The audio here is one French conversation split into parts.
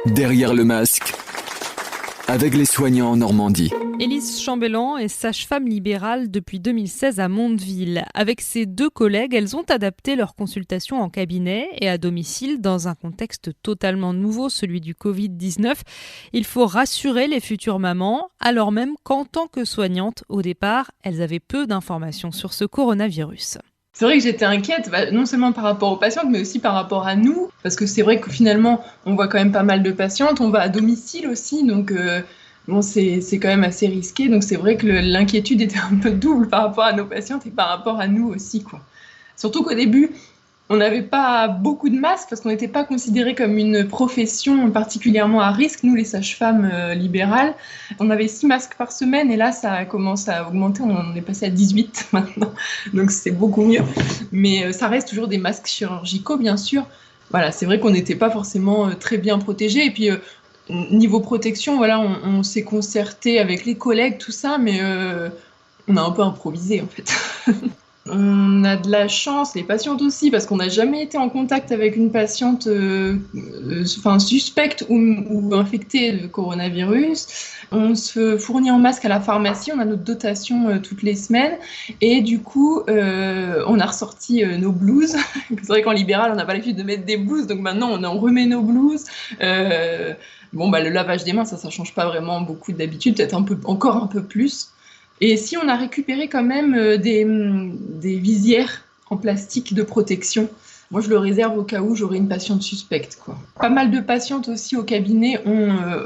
Derrière le masque, avec les soignants en Normandie. Élise Chambellan est sage-femme libérale depuis 2016 à Mondeville. Avec ses 2 collègues, elles ont adapté leurs consultations en cabinet et à domicile dans un contexte totalement nouveau, celui du Covid-19. Il faut rassurer les futures mamans, alors même qu'en tant que soignantes, au départ, elles avaient peu d'informations sur ce coronavirus. C'est vrai que j'étais inquiète, non seulement par rapport aux patientes, mais aussi par rapport à nous, parce que c'est vrai que finalement, on voit quand même pas mal de patientes, on va à domicile aussi, donc bon, c'est quand même assez risqué, donc c'est vrai que l'inquiétude était un peu double par rapport à nos patientes et par rapport à nous aussi, quoi. Surtout qu'au début, on n'avait pas beaucoup de masques parce qu'on n'était pas considérés comme une profession particulièrement à risque, nous les sages-femmes libérales. On avait 6 masques par semaine et là ça commence à augmenter, on est passé à 18 maintenant, donc c'est beaucoup mieux. Mais ça reste toujours des masques chirurgicaux bien sûr. Voilà, c'est vrai qu'on n'était pas forcément très bien protégés et puis niveau protection, voilà, on s'est concerté avec les collègues, tout ça, mais on a un peu improvisé en fait. On a de la chance, les patientes aussi, parce qu'on n'a jamais été en contact avec une patiente suspecte ou infectée de coronavirus. On se fournit en masque à la pharmacie, on a notre dotation toutes les semaines. Et du coup, on a ressorti nos blouses. C'est vrai qu'en libéral, on n'a pas l'habitude de mettre des blouses, donc maintenant on remet nos blouses. Le lavage des mains, ça change pas vraiment beaucoup d'habitude, peut-être encore un peu plus. Et si on a récupéré quand même des visières en plastique de protection, moi je le réserve au cas où j'aurai une patiente suspecte, quoi. Pas mal de patientes aussi au cabinet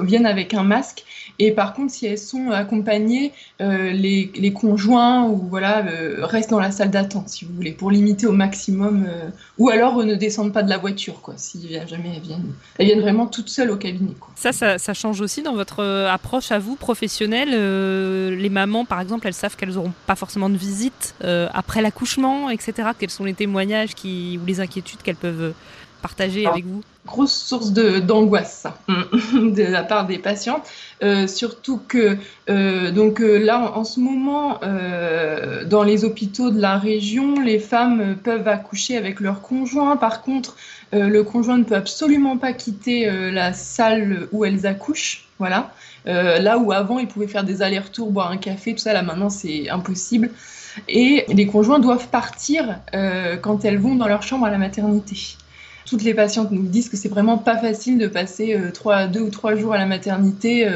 viennent avec un masque et par contre si elles sont accompagnées, les conjoints ou voilà restent dans la salle d'attente si vous voulez pour limiter au maximum ou alors ne descendent pas de la voiture quoi si jamais elles viennent vraiment toutes seules au cabinet quoi. Ça change aussi dans votre approche à vous professionnelle. Les mamans par exemple elles savent qu'elles n'auront pas forcément de visite après l'accouchement, etc. Quels sont les témoignages ou les inquiétudes qu'elles peuvent partager avec vous? Grosse source d'angoisse, ça, de la part des patientes. Surtout que là, en ce moment, dans les hôpitaux de la région, les femmes peuvent accoucher avec leur conjoint. Par contre, le conjoint ne peut absolument pas quitter la salle où elles accouchent. Voilà. Là où avant, ils pouvaient faire des allers-retours, boire un café, tout ça, là maintenant, c'est impossible. Et les conjoints doivent partir quand elles vont dans leur chambre à la maternité. Toutes les patientes nous disent que c'est vraiment pas facile de passer 2 ou 3 jours à la maternité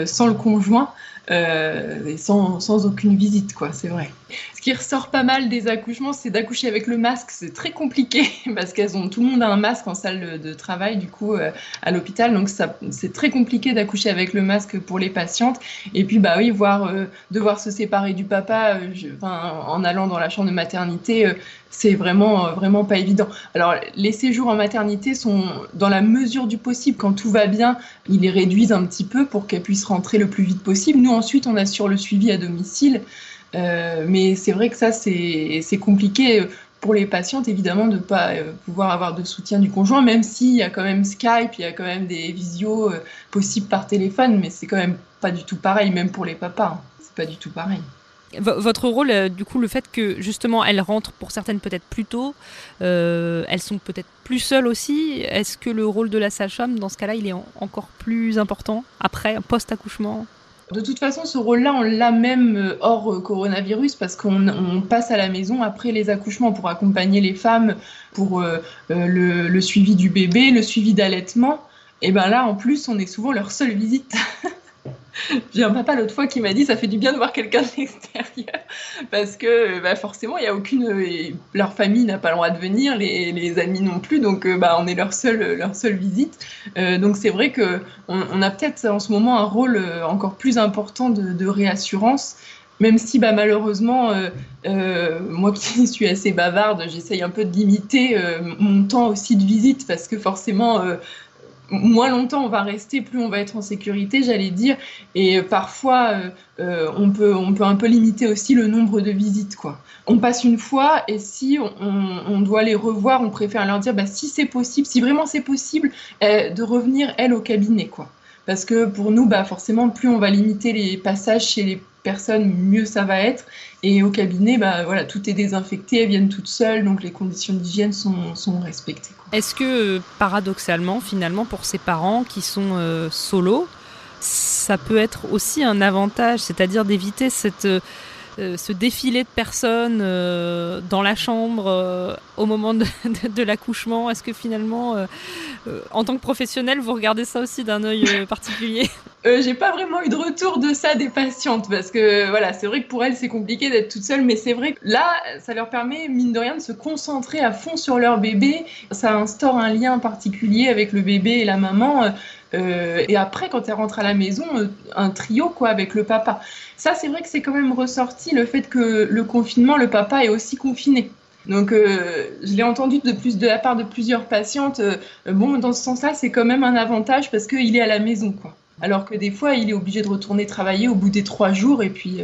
sans le conjoint et sans aucune visite, quoi, c'est vrai. Ce qui ressort pas mal des accouchements, c'est d'accoucher avec le masque. C'est très compliqué parce tout le monde a un masque en salle de travail, du coup, à l'hôpital. Donc, c'est très compliqué d'accoucher avec le masque pour les patientes. Et puis, devoir se séparer du papa en allant dans la chambre de maternité, c'est vraiment pas évident. Alors, les séjours en maternité sont, dans la mesure du possible, quand tout va bien, ils les réduisent un petit peu pour qu'elles puissent rentrer le plus vite possible. Nous, ensuite, on assure le suivi à domicile. Mais c'est vrai que ça, c'est compliqué pour les patientes, évidemment, de ne pas pouvoir avoir de soutien du conjoint, même s'il y a quand même Skype, il y a quand même des visios possibles par téléphone, mais c'est quand même pas du tout pareil, même pour les papas. Hein. C'est pas du tout pareil. Votre rôle, du coup, le fait que justement elles rentrent pour certaines peut-être plus tôt, elles sont peut-être plus seules aussi. Est-ce que le rôle de la sage-femme, dans ce cas-là, il est encore plus important après, post-accouchement ? De toute façon, ce rôle-là, on l'a même hors coronavirus parce qu'on passe à la maison après les accouchements pour accompagner les femmes pour le suivi du bébé, le suivi d'allaitement. Et ben là, en plus, on est souvent leur seule visite. J'ai un papa l'autre fois qui m'a dit ça fait du bien de voir quelqu'un de l'extérieur parce que forcément il y a leur famille n'a pas le droit de venir, les amis non plus, donc on est leur seule visite. Donc c'est vrai que on a peut-être en ce moment un rôle encore plus important de réassurance. Même si malheureusement, moi qui suis assez bavarde, j'essaye un peu de limiter mon temps aussi de visite parce que forcément moins longtemps on va rester, plus on va être en sécurité, j'allais dire. Et parfois, on peut un peu limiter aussi le nombre de visites, quoi. On passe une fois et si on doit les revoir, on préfère leur dire si c'est possible, si vraiment c'est possible, de revenir, elle, au cabinet, quoi. parce que pour nous, forcément, plus on va limiter les passages chez les personnes, mieux ça va être. Et au cabinet, voilà, tout est désinfecté, elles viennent toutes seules, donc les conditions d'hygiène sont respectées, quoi. Est-ce que, paradoxalement, finalement, pour ces parents qui sont solos, ça peut être aussi un avantage, c'est-à-dire d'éviter ce défilé de personnes dans la chambre au moment de l'accouchement? Est-ce que finalement, en tant que professionnel, vous regardez ça aussi d'un œil particulier? J'ai pas vraiment eu de retour de ça des patientes, parce que voilà, c'est vrai que pour elles c'est compliqué d'être toute seule, mais c'est vrai que là ça leur permet mine de rien de se concentrer à fond sur leur bébé. Ça instaure un lien particulier avec le bébé et la maman. Et après, quand elle rentre à la maison, un trio quoi avec le papa. Ça, c'est vrai que c'est quand même ressorti le fait que le confinement, le papa est aussi confiné. Donc, je l'ai entendu de la part de plusieurs patientes. Bon, dans ce sens-là, c'est quand même un avantage parce qu'il est à la maison, quoi. Alors que des fois, il est obligé de retourner travailler au bout des 3 jours et puis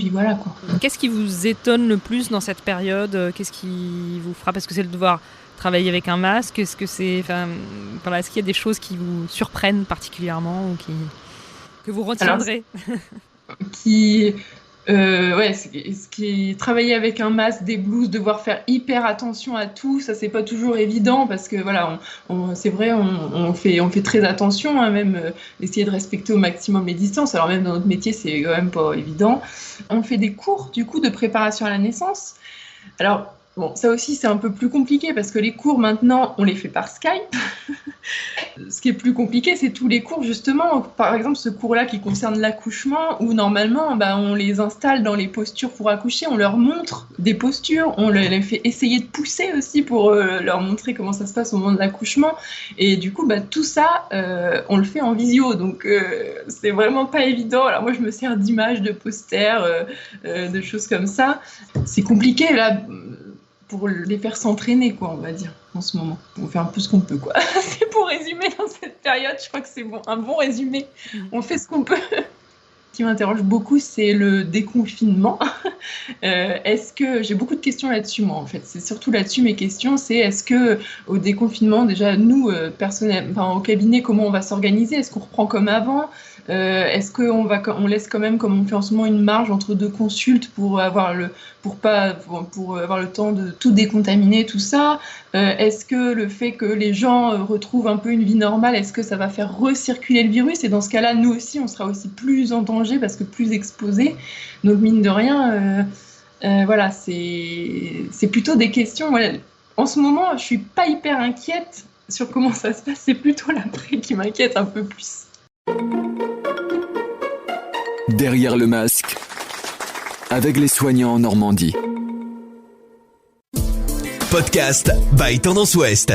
voilà, quoi. Qu'est-ce qui vous étonne le plus dans cette période? Qu'est-ce qui vous frappe? Est-ce que c'est de devoir travailler avec un masque? Est-ce que est-ce qu'il y a des choses qui vous surprennent particulièrement ou que vous retiendrez? Ce qui est travailler avec un masque, des blouses, devoir faire hyper attention à tout, ça c'est pas toujours évident parce que voilà, c'est vrai, on fait très attention, hein, même essayer de respecter au maximum les distances. Alors même dans notre métier, c'est quand même pas évident. On fait des cours du coup de préparation à la naissance. Alors bon, ça aussi c'est un peu plus compliqué parce que les cours maintenant, on les fait par Skype. Ce qui est plus compliqué, c'est tous les cours justement, par exemple ce cours-là qui concerne l'accouchement, où normalement on les installe dans les postures pour accoucher, on leur montre des postures, on les fait essayer de pousser aussi pour leur montrer comment ça se passe au moment de l'accouchement, et du coup tout ça, on le fait en visio, donc c'est vraiment pas évident. Alors moi je me sers d'images, de posters, de choses comme ça. C'est compliqué là pour les faire s'entraîner, quoi, on va dire, en ce moment. On fait un peu ce qu'on peut, quoi. C'est pour résumer dans cette période, je crois que c'est un bon résumé. On fait ce qu'on peut. Ce qui m'interroge beaucoup, c'est le déconfinement. Est-ce que j'ai beaucoup de questions là-dessus, moi, en fait. C'est surtout là-dessus mes questions. C'est est-ce que au déconfinement, déjà nous, au cabinet, comment on va s'organiser? Est-ce qu'on reprend comme avant? Est-ce qu'on laisse quand même, comme on fait en ce moment, une marge entre 2 consultes pour avoir le temps de tout décontaminer, tout ça? Est-ce que le fait que les gens retrouvent un peu une vie normale, est-ce que ça va faire recirculer le virus? Et dans ce cas-là, nous aussi, on sera aussi plus en danger parce que plus exposés. Donc mine de rien, voilà, c'est plutôt des questions. Voilà. En ce moment, je suis pas hyper inquiète sur comment ça se passe. C'est plutôt l'après qui m'inquiète un peu plus. Derrière le masque, avec les soignants en Normandie. Podcast by Tendance Ouest.